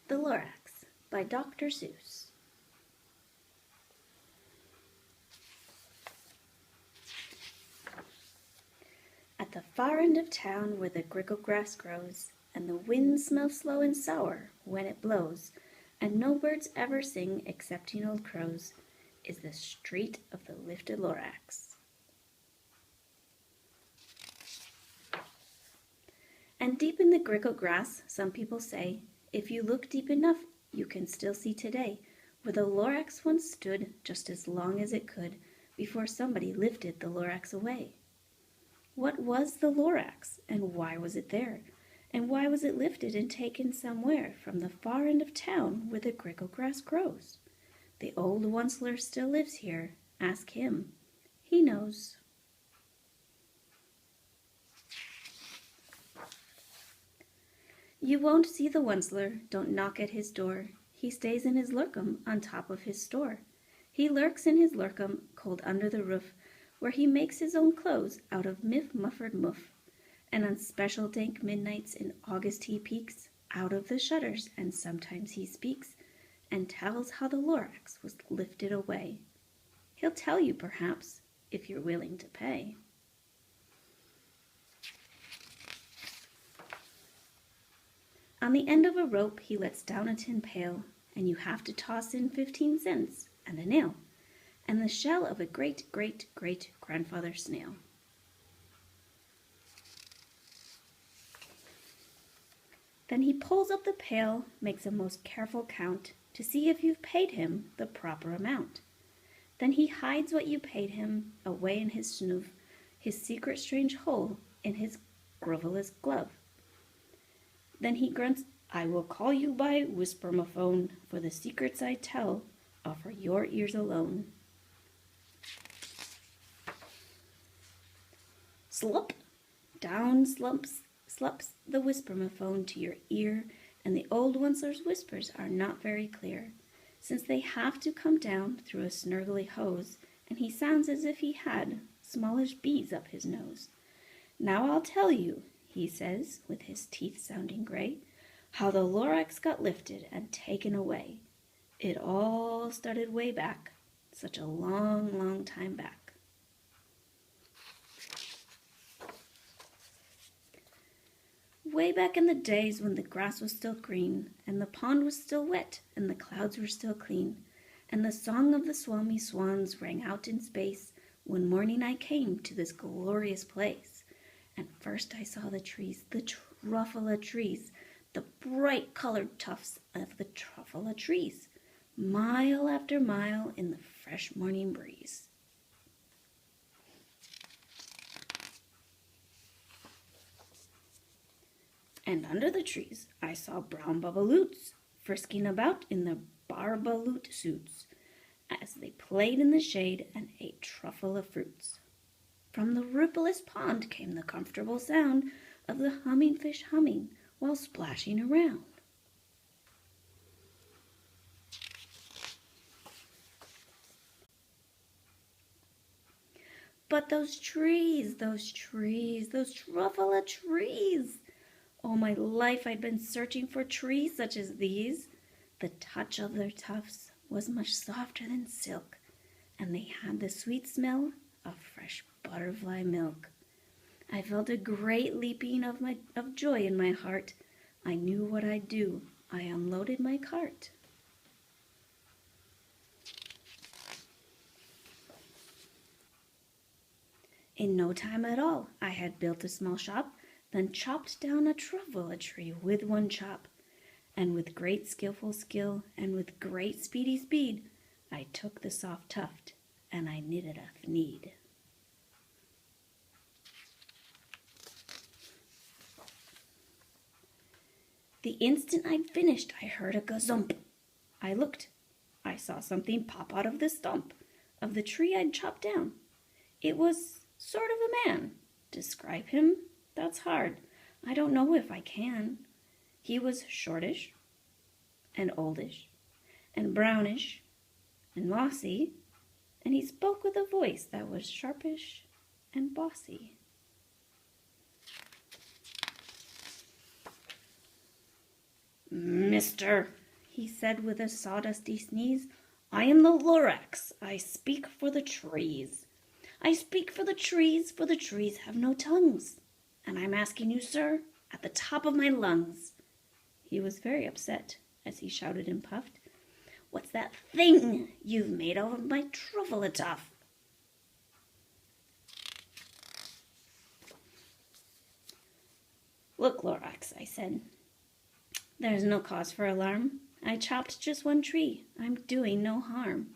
The Lorax by Dr. Seuss. At the far end of town where the grickle grass grows, and the wind smells slow and sour when it blows, and no birds ever sing excepting old crows, is the street of the lifted Lorax. And deep in the grickle grass, some people say, if you look deep enough, you can still see today where the Lorax once stood just as long as it could before somebody lifted the Lorax away. What was the Lorax, and why was it there? And why was it lifted and taken somewhere from the far end of town where the grickle grass grows? The old Once-ler still lives here. Ask him. He knows. You won't see the Once-ler, don't knock at his door. He stays in his lurkum on top of his store. He lurks in his lurkum, cold under the roof, where he makes his own clothes out of muffered muff. And on special dank midnights in August he peeks out of the shutters, and sometimes he speaks and tells how the Lorax was lifted away. He'll tell you, perhaps, if you're willing to pay. On the end of a rope he lets down a tin pail, and you have to toss in 15 cents and a nail, and the shell of a great-great-great-grandfather snail. Then he pulls up the pail, makes a most careful count, to see if you've paid him the proper amount. Then he hides what you paid him away in his snoof, his secret strange hole in his grovelous glove. Then he grunts, I will call you by whisper-ma-phone, for the secrets I tell are for your ears alone. Slop! Down slups the whisper-ma-phone to your ear, and the old Once-ler's whispers are not very clear, since they have to come down through a snurgly hose, and he sounds as if he had smallish bees up his nose. Now I'll tell you, he says, with his teeth sounding gray, how the Lorax got lifted and taken away. It all started way back, such a long, long time back. Way back in the days when the grass was still green, and the pond was still wet, and the clouds were still clean, and the song of the Swomee-Swans rang out in space, one morning I came to this glorious place. And first I saw the trees, the Truffula trees, the bright-colored tufts of the Truffula trees, mile after mile in the fresh morning breeze. And under the trees I saw brown babaloots frisking about in their barbaloot suits as they played in the shade and ate Truffula fruits. From the rippleless pond came the comfortable sound of the humming fish humming while splashing around. But those trees, those Truffula trees! All my life I'd been searching for trees such as these. The touch of their tufts was much softer than silk, and they had the sweet smell of fresh butterfly milk. I felt a great leaping of joy in my heart. I knew what I'd do. I unloaded my cart. In no time at all, I had built a small shop, then chopped down a Truffula tree with one chop. And with great skillful skill, and with great speedy speed, I took the soft tuft, and I knitted a thneed. The instant I'd finished, I heard a gazump. I looked. I saw something pop out of the stump of the tree I'd chopped down. It was sort of a man. Describe him? That's hard. I don't know if I can. He was shortish, and oldish, and brownish, and mossy, and he spoke with a voice that was sharpish and bossy. mister," he said with a sawdusty sneeze. "I am the Lorax. I speak for the trees. I speak for the trees have no tongues. And I'm asking you, sir, at the top of my lungs." He was very upset as he shouted and puffed, "What's that thing you've made out of my truffula tuff?" "Look, Lorax," I said, "there's no cause for alarm. I chopped just one tree. I'm doing no harm.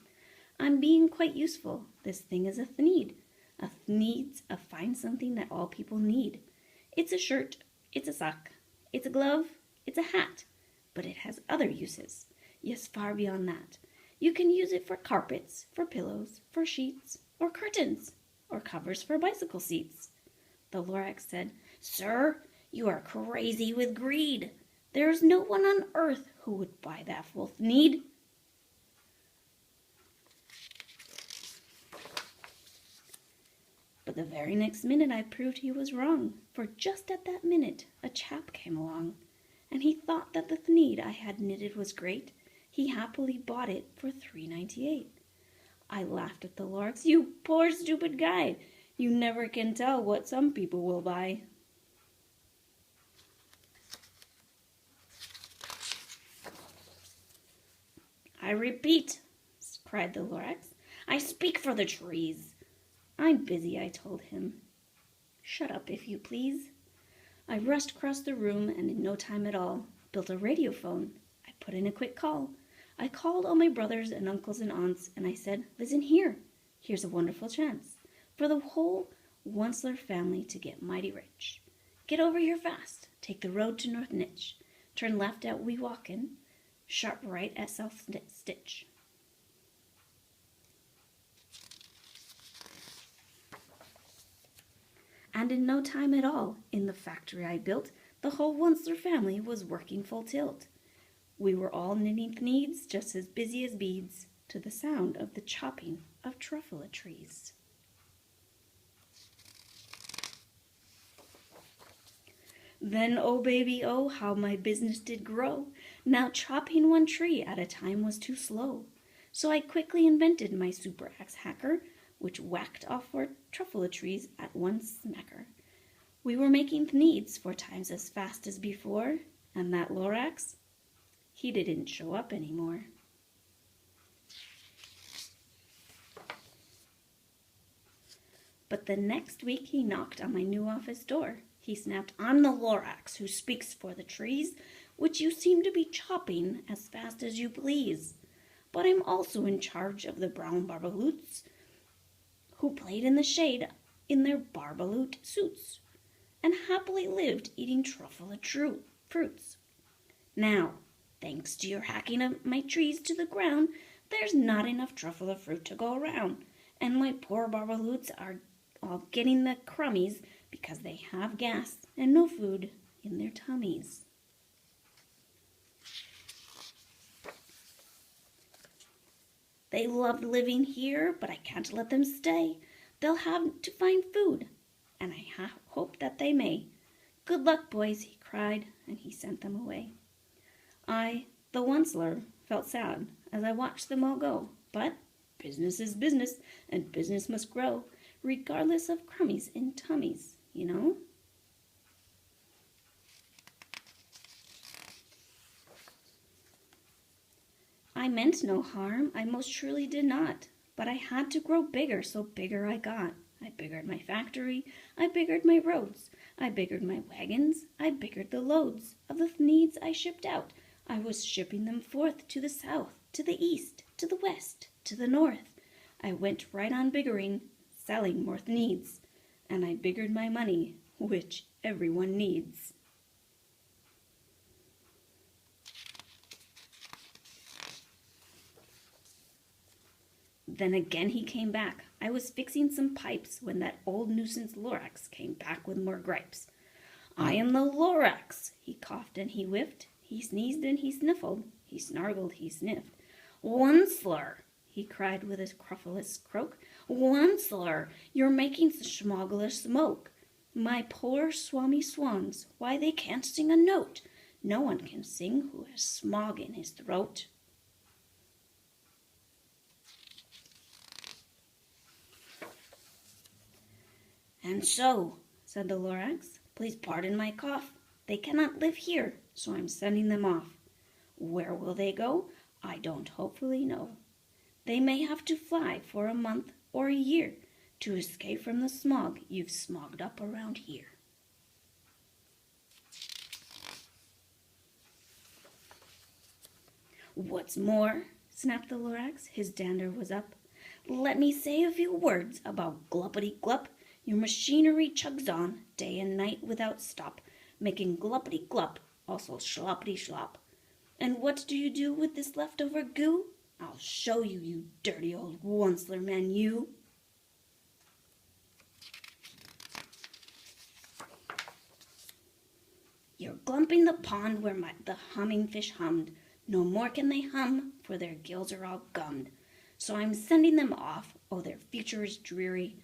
I'm being quite useful. This thing is a Thneed. A Thneed's a fine something that all people need. It's a shirt, it's a sock, it's a glove, it's a hat, but it has other uses. Yes, far beyond that. You can use it for carpets, for pillows, for sheets, or curtains, or covers for bicycle seats." The Lorax said, "Sir, you are crazy with greed. There is no one on earth who would buy that full Thneed." But the very next minute I proved he was wrong, for just at that minute a chap came along, and he thought that the Thneed I had knitted was great. He happily bought it for $3.98. I laughed at the Lorax. "You poor stupid guy! You never can tell what some people will buy." "I repeat," cried the Lorax, "I speak for the trees." "I'm busy," I told him. "Shut up, if you please." I rushed across the room and in no time at all built a radiophone. I put in a quick call. I called all my brothers and uncles and aunts, and I said, "Listen here. Here's a wonderful chance for the whole Once-ler family to get mighty rich. Get over here fast. Take the road to North Nitch. Turn left at Weewalkin. Sharp right at South Stitch." And in no time at all, in the factory I built, the whole Once-ler family was working full tilt. We were all knitting Thneeds just as busy as beads, to the sound of the chopping of truffula trees. Then, oh baby, oh, how my business did grow. Now chopping one tree at a time was too slow. So I quickly invented my super axe hacker, which whacked off 4 truffula trees at one smacker. We were making Thneeds 4 times as fast as before, and that Lorax, he didn't show up anymore. But the next week he knocked on my new office door. He snapped, "I'm the Lorax who speaks for the trees, which you seem to be chopping as fast as you please. But I'm also in charge of the brown barbaloots who played in the shade in their barbaloot suits and happily lived eating truffula fruits. Now, thanks to your hacking of my trees to the ground, there's not enough truffula fruit to go around, and my poor barbaloots are all getting the crummies because they have gas and no food in their tummies." "They loved living here, but I can't let them stay. They'll have to find food, and I hope that they may. Good luck, boys," he cried, and he sent them away. I, the Once-ler, felt sad as I watched them all go, but business is business, and business must grow, regardless of crummies in tummies, you know? I meant no harm, I most truly did not, but I had to grow bigger, so bigger I got. I biggered my factory, I biggered my roads, I biggered my wagons, I biggered the loads of the Thneeds I shipped out. I was shipping them forth to the south, to the east, to the west, to the north. I went right on biggering, selling more Thneeds, and I biggered my money, which everyone needs. Then again he came back. I was fixing some pipes when that old nuisance Lorax came back with more gripes. "I am the Lorax." He coughed and he whiffed. He sneezed and he sniffled. He snargled, he sniffed. "Once-ler," he cried with a cruffulous croak. "Once-ler, you're making schmoggler smoke. My poor Swomee-Swans, why they can't sing a note. No one can sing who has smog in his throat. And so, said the Lorax, please pardon my cough. They cannot live here, so I'm sending them off. Where will they go? I don't hopefully know. They may have to fly for a month or a year to escape from the smog you've smogged up around here. What's more, snapped the Lorax, his dander was up, let me say a few words about gluppity-glup. Your machinery chugs on, day and night without stop, making gluppity-glup, also sloppity-slop. And what do you do with this leftover goo? I'll show you, you dirty old Once-ler man, you. You're glumping the pond where the humming fish hummed. No more can they hum, for their gills are all gummed. So I'm sending them off, oh, their future is dreary.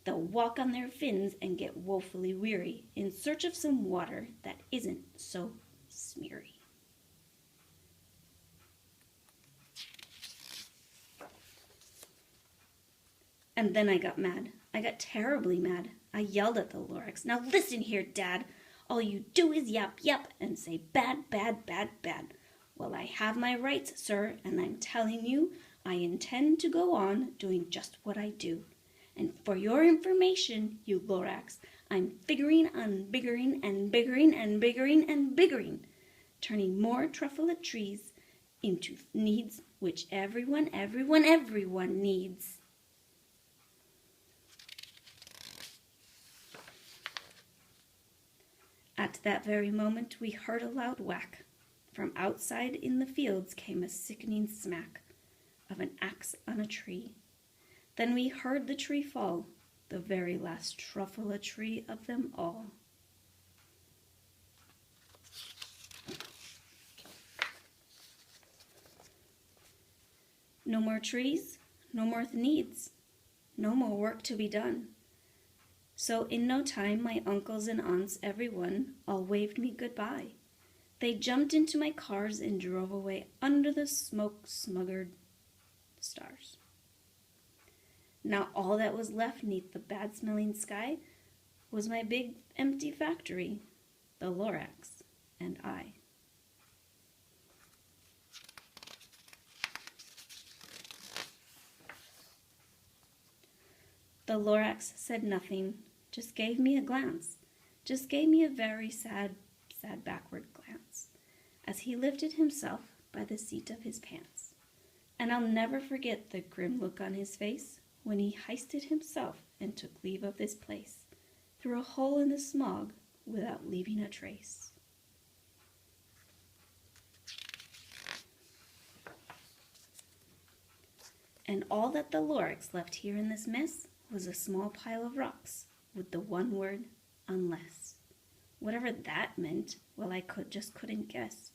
They'll walk on their fins and get woefully weary in search of some water that isn't so smeary. And then I got mad. I got terribly mad. I yelled at the Lorax, now listen here, Dad. All you do is yap, yap, and say bad, bad, bad, bad. Well, I have my rights, sir, and I'm telling you, I intend to go on doing just what I do. And for your information, you Lorax, I'm figuring on biggering and biggering and biggering and biggering, turning more Truffula trees into Thneeds, which everyone needs. At that very moment, we heard a loud whack. From outside in the fields came a sickening smack of an axe on a tree. Then we heard the tree fall, the very last Truffula tree of them all. No more trees, no more Thneeds, no more work to be done. So in no time, my uncles and aunts, everyone, all waved me goodbye. They jumped into my cars and drove away under the smoke-smuggered stars. Now all that was left neath the bad-smelling sky was my big empty factory, the Lorax, and I. The Lorax said nothing, just gave me a glance, just gave me a very sad backward glance, as he lifted himself by the seat of his pants. And I'll never forget the grim look on his face when he heisted himself and took leave of this place, through a hole in the smog without leaving a trace. And all that the Lorax left here in this mess was a small pile of rocks with the one word, unless. Whatever that meant, well, I just couldn't guess.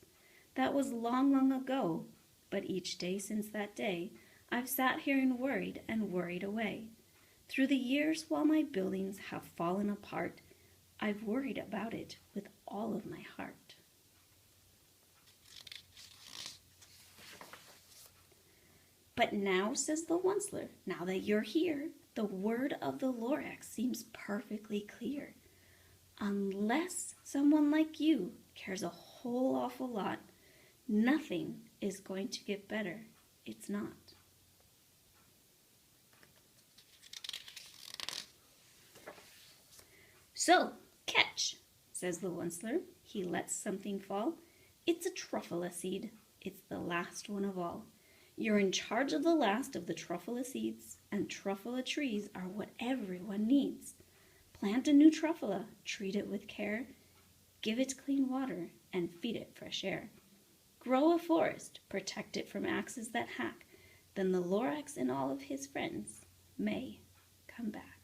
That was long, long ago, but each day since that day, I've sat here and worried away. Through the years while my buildings have fallen apart, I've worried about it with all of my heart. But now, says the Once-ler, now that you're here, the word of the Lorax seems perfectly clear. Unless someone like you cares a whole awful lot, nothing is going to get better. It's not. So, catch, says the Once-ler. He lets something fall. It's a Truffula seed. It's the last one of all. You're in charge of the last of the Truffula seeds, and Truffula trees are what everyone needs. Plant a new Truffula, treat it with care, give it clean water, and feed it fresh air. Grow a forest, protect it from axes that hack, then the Lorax and all of his friends may come back.